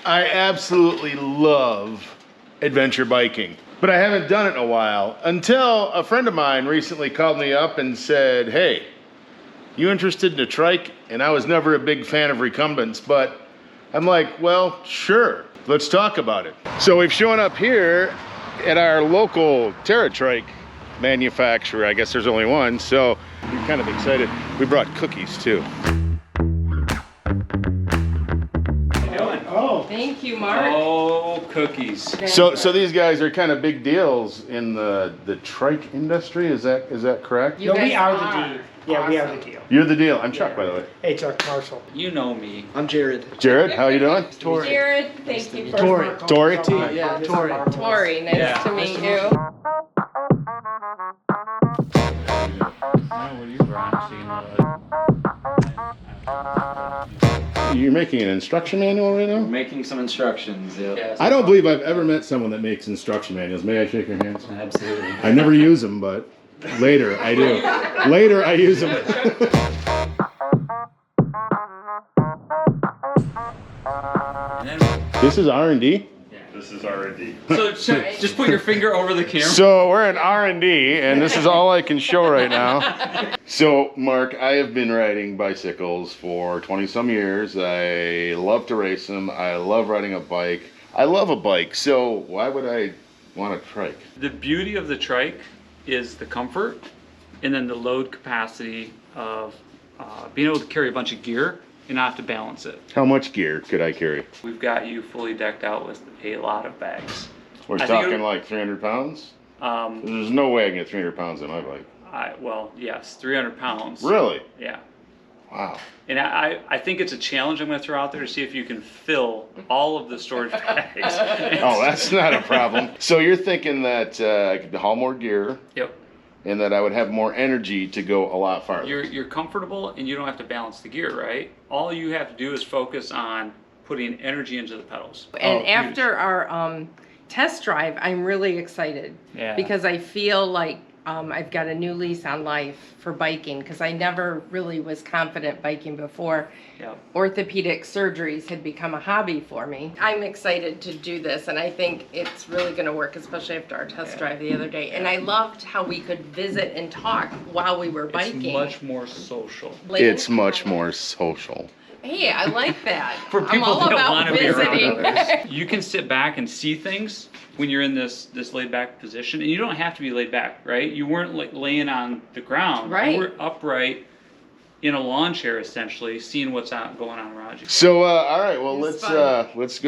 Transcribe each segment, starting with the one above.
I absolutely love adventure biking, but I haven't done it in a while until a friend of mine recently called me up and said, hey, you interested in a trike? And I was never a big fan of recumbents, but I'm like, well, sure, let's talk about it. So we've shown up here at our local Trike manufacturer. I guess there's only one, so we're kind of excited. We brought cookies too. Oh, thank you, Mark. Oh, cookies. So these guys are kind of big deals in the trike industry. Is that correct? You we are are. the deal. Yeah, we are the deal. You're the deal. I'm Chuck, by the way. Hey, Chuck, Marshall. You know me. I'm Jared. Jared, how you doing? Tori. Jared, thank you. Tori. Tori. Yeah, Tori. Tori, nice to meet you. You're making an instruction manual right now? Making some instructions. Yeah. I don't believe I've ever met someone that makes instruction manuals. May I shake your hands? Absolutely. I never use them, but later I do. Later I use them. This is R&D? This is R&D. So just put your finger over the camera. So we're in R&D, and this is all I can show right now. So, Mark, I have been riding bicycles for 20-some years. I love to race them. I love riding a bike. I love a bike, so why would I want a trike? The beauty of the trike is the comfort and then the load capacity of being able to carry a bunch of gear and not have to balance it. How much gear could I carry? We've got you fully decked out with a lot of bags. We're I think talking it- like 300 pounds? Um, There's no way I can get 300 pounds on my bike. well, yes, 300 pounds. Really? Yeah. Wow. And I think it's a challenge I'm going to throw out there to see if you can fill all of the storage bags. Oh, that's not a problem. So you're thinking that I could haul more gear Yep. and that I would have more energy to go a lot farther. You're comfortable and you don't have to balance the gear, right? All you have to do is focus on putting energy into the pedals. And Oh, after our test drive, I'm really excited. Yeah. Because I feel like I've got a new lease on life for biking because I never really was confident biking before. Yep. Orthopedic surgeries had become a hobby for me. I'm excited to do this, and I think it's really going to work, especially after our test drive the other day. And I loved how we could visit and talk while we were biking. It's much more social. It's much more social. Hey, I like that. For people I'm all that about want to be around visiting. others. You can sit back and see things when you're in this laid back position, and you don't have to be laid back, right? You weren't like laying on the ground. Right. You were upright in a lawn chair essentially, seeing what's going on around you. So all right, well It's let's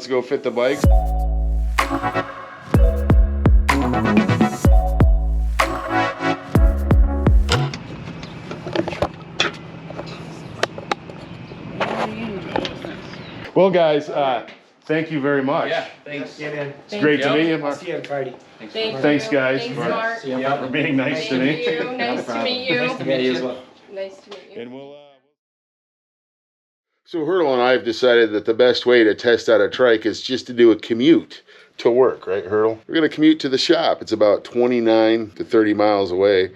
go fit the bike. Well, guys, thank you very much. Yeah, thanks. Yeah, man. It's great to you. meet you, I'll Mark. see you on Friday. Thanks, guys, Thanks, for- Mark. For being nice to Thank me. you. Nice to meet you. Yeah, you as well. Nice to meet you. And we'll. So Hurdle and I have decided that the best way to test out a trike is just to do a commute to work, right, Hurdle? We're gonna commute to the shop. It's about 29 to 30 miles away.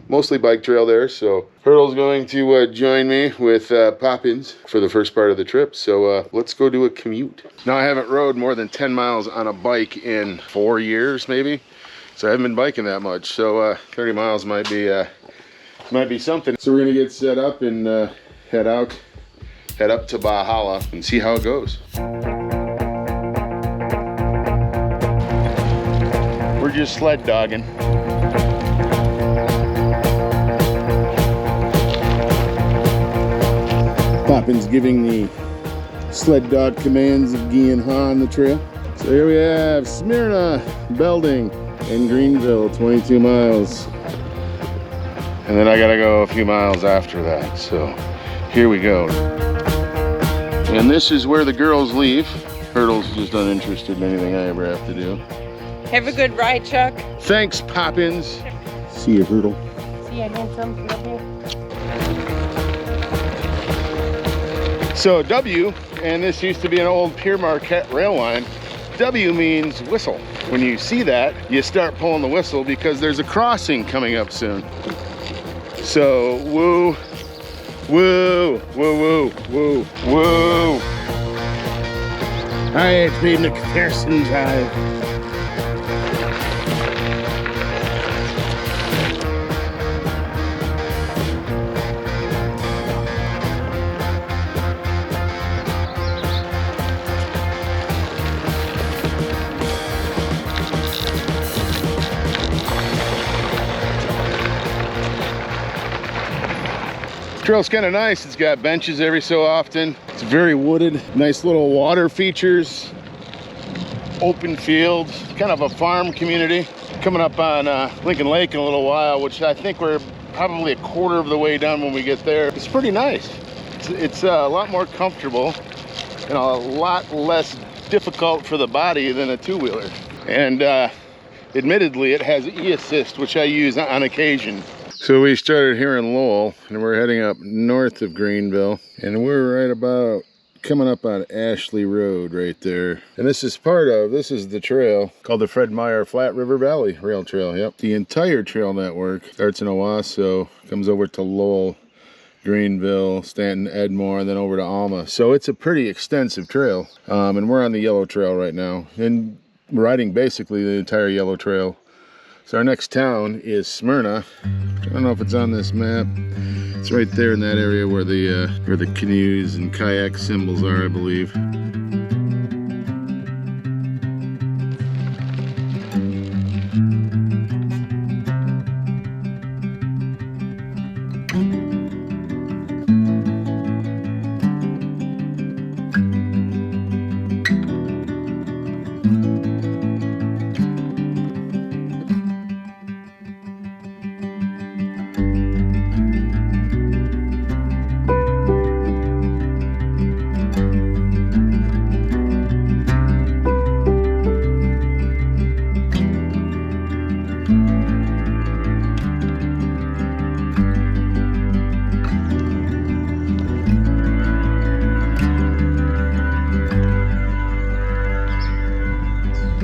Mostly bike trail there, so Hurdle's going to join me with Poppins for the first part of the trip, so let's go do a commute. Now, I haven't rode more than 10 miles on a bike in 4 years, maybe, so I haven't been biking that much, so 30 miles might be something. So we're gonna get set up and head up to Valhalla and see how it goes. We're just sled dogging. Poppins giving the sled dog commands of Guy and Ha on the trail. So here we have Smyrna, Belding, and Greenville, 22 miles. And then I gotta go a few miles after that, so here we go. And this is where the girls leave. Hurdle's just uninterested in anything I ever have to do. Have a good ride, Chuck. Thanks, Poppins. See you, Hurdle. See you, handsome. Love you. So W, and this used to be an old Pierre Marquette rail line, W means whistle. When you see that, you start pulling the whistle because there's a crossing coming up soon. So woo, woo, woo, woo, woo, woo. Alright, leaving the comparison drive. This trail's kind of nice. It's got benches every so often. It's very wooded. Nice little water features. Open field. Kind of a farm community. Coming up on Lincoln Lake in a little while, which I think we're probably a quarter of the way done when we get there. It's pretty nice. It's a lot more comfortable and a lot less difficult for the body than a two-wheeler. And admittedly, it has e-assist, which I use on occasion. So we started here in Lowell, and we're heading up north of Greenville, and we're right about coming up on Ashley Road right there. And this is the trail called the Fred Meyer Flat River Valley Rail Trail. Yep. The entire trail network starts in Owasso, comes over to Lowell, Greenville, Stanton, Edmore, and then over to Alma. So it's a pretty extensive trail. And we're on the Yellow Trail right now, and riding basically the entire Yellow Trail. So our next town is Smyrna. I don't know if it's on this map. It's right there in that area where the canoes and kayak symbols are, I believe.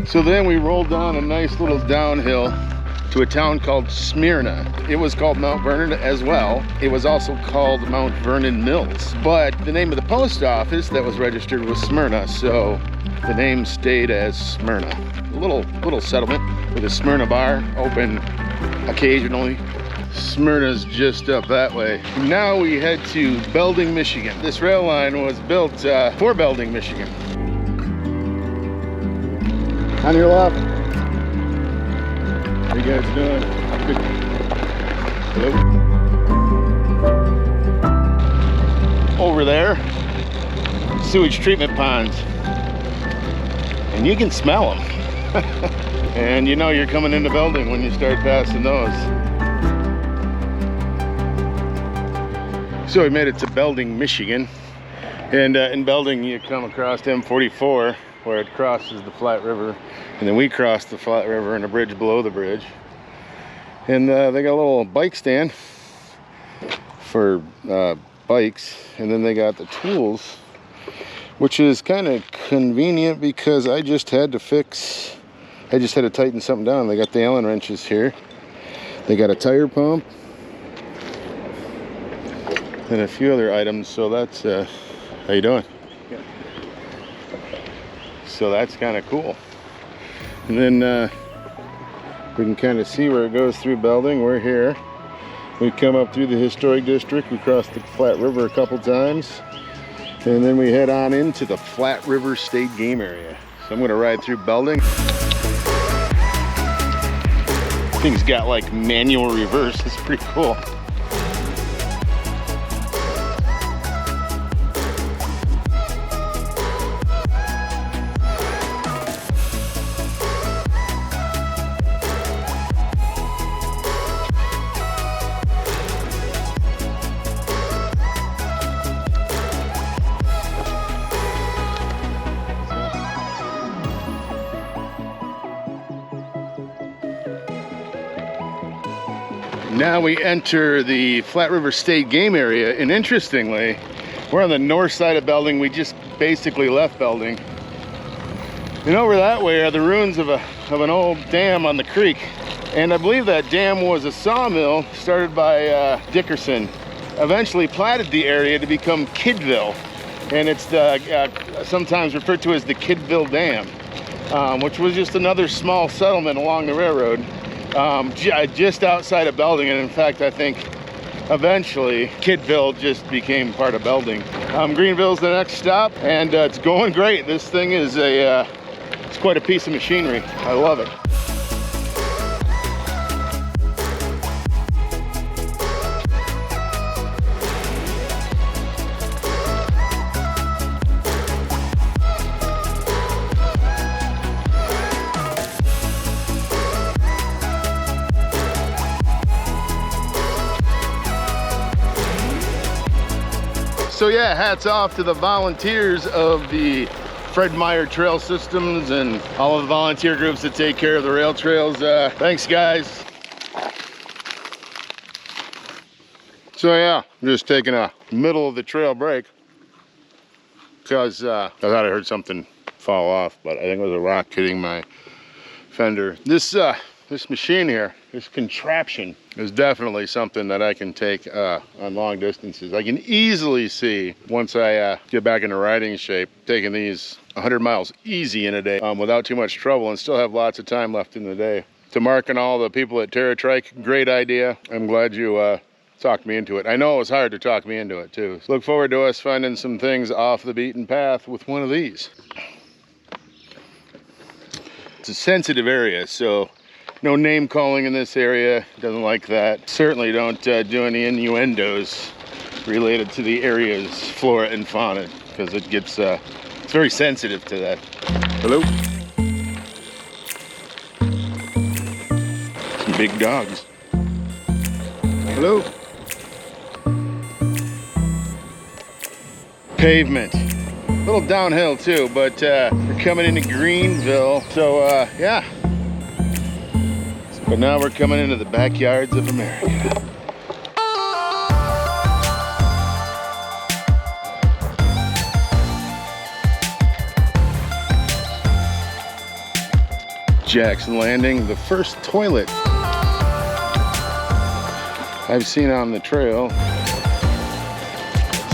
So then we rolled down a nice little downhill to a town called Smyrna. It was called Mount Vernon as well. It was also called Mount Vernon Mills. But the name of the post office that was registered was Smyrna, so the name stayed as Smyrna. A little settlement with a Smyrna bar, open occasionally. Smyrna's just up that way. Now we head to Belding, Michigan. This rail line was built for Belding, Michigan. On your left. How you guys doing? Good. Hello. Over there, sewage treatment ponds. And you can smell them. And you know you're coming into Belding when you start passing those. So we made it to Belding, Michigan. And in Belding you come across M44, where it crosses the Flat River, and then we cross the Flat River and a bridge below the bridge. And they got a little bike stand for bikes, and then they got the tools, which is kind of convenient because I just had to tighten something down. They got the Allen wrenches here. They got a tire pump and a few other items. So that's how you doing? So that's kind of cool. And then we can kind of see where it goes through Belding. We're here. We come up through the historic district. We cross the Flat River a couple times. And then we head on into the Flat River State Game Area. So I'm going to ride through Belding. Thing's got like manual reverse. It's pretty cool. Now we enter the Flat River State Game Area, and interestingly, we're on the north side of Belding. We just basically left Belding. And over that way are the ruins of an old dam on the creek. And I believe that dam was a sawmill started by Dickerson. Eventually platted the area to become Kidville. and it's the sometimes referred to as the Kidville Dam, which was just another small settlement along the railroad, just outside of Belding. And in fact, I think eventually Kidville just became part of Belding. Greenville's the next stop, and it's going great. This thing is it's quite a piece of machinery. I love it. So yeah, hats off to the volunteers of the Fred Meyer Trail Systems and all of the volunteer groups that take care of the rail trails. Thanks, guys. So yeah, I'm just taking a middle of the trail break because I thought I heard something fall off, but I think it was a rock hitting my fender. This machine here, this contraption, is definitely something that I can take on long distances. I can easily see, once I get back into riding shape, taking these 100 miles easy in a day without too much trouble and still have lots of time left in the day. To Mark and all the people at Trike, great idea. I'm glad you talked me into it. I know it was hard to talk me into it too. Look forward to us finding some things off the beaten path with one of these. It's a sensitive area, so no name calling in this area. Doesn't like that. Certainly don't do any innuendos related to the area's flora and fauna, because it gets it's very sensitive to that. Hello? Some big dogs. Hello? Pavement. A little downhill too, but we're coming into Greenville, so yeah. But now we're coming into the backyards of America. Jackson Landing, the first toilet I've seen on the trail.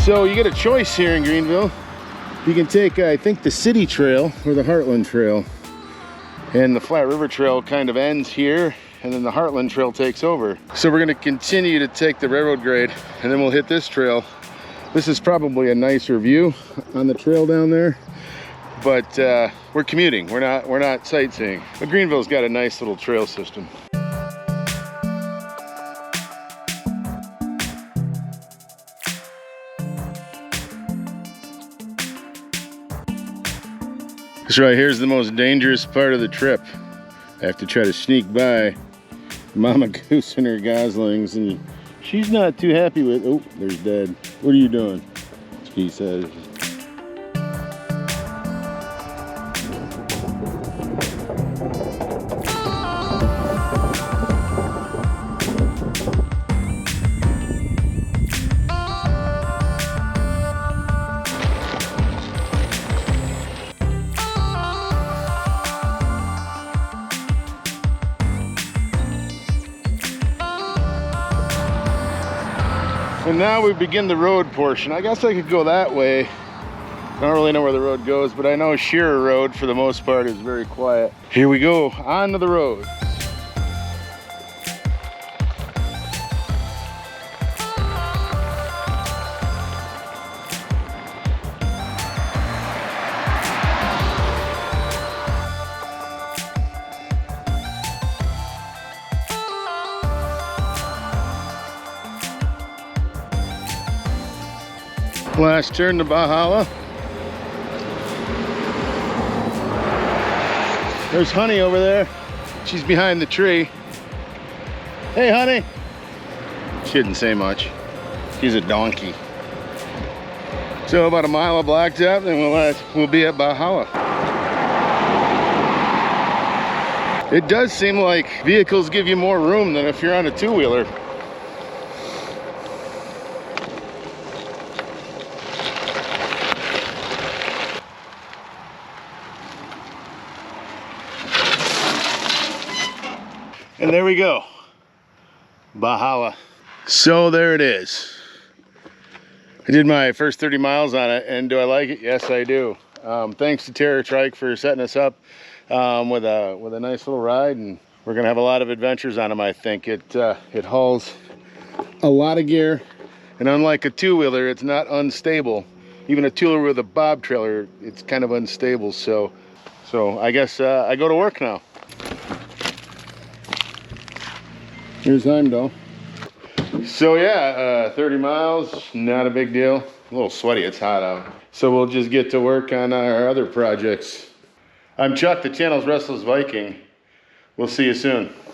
So you get a choice here in Greenville. You can take, I think, the City Trail or the Heartland Trail. And the Flat River Trail kind of ends here, and then the Heartland Trail takes over. So we're gonna continue to take the railroad grade, and then we'll hit this trail. This is probably a nicer view on the trail down there, but we're commuting. We're not sightseeing. But Greenville's got a nice little trail system. This right here is the most dangerous part of the trip. I have to try to sneak by Mama Goose and her goslings, and she's not too happy with. Oh, there's Dad. What are you doing? He says. And now we begin the road portion. I guess I could go that way. I don't really know where the road goes, but I know Shearer Road for the most part is very quiet. Here we go, onto the road. Last turn to Valhalla. There's Honey over there. She's behind the tree. Hey, Honey. She didn't say much. She's a donkey. So about a mile of blacktop, then we'll be at Valhalla. It does seem like vehicles give you more room than if you're on a two-wheeler. And there we go, Valhalla. So there it is. I did my first 30 miles on it, and do I like it? Yes, I do. Thanks to Trike for setting us up with a nice little ride, and we're gonna have a lot of adventures on them. I think it hauls a lot of gear, and unlike a two-wheeler, it's not unstable. Even a two-wheeler with a bob trailer, it's kind of unstable. So I guess I go to work now. Here's Heimdall. So yeah, 30 miles, not a big deal. A little sweaty, it's hot out. So we'll just get to work on our other projects. I'm Chuck, the channel's Restless Viking. We'll see you soon.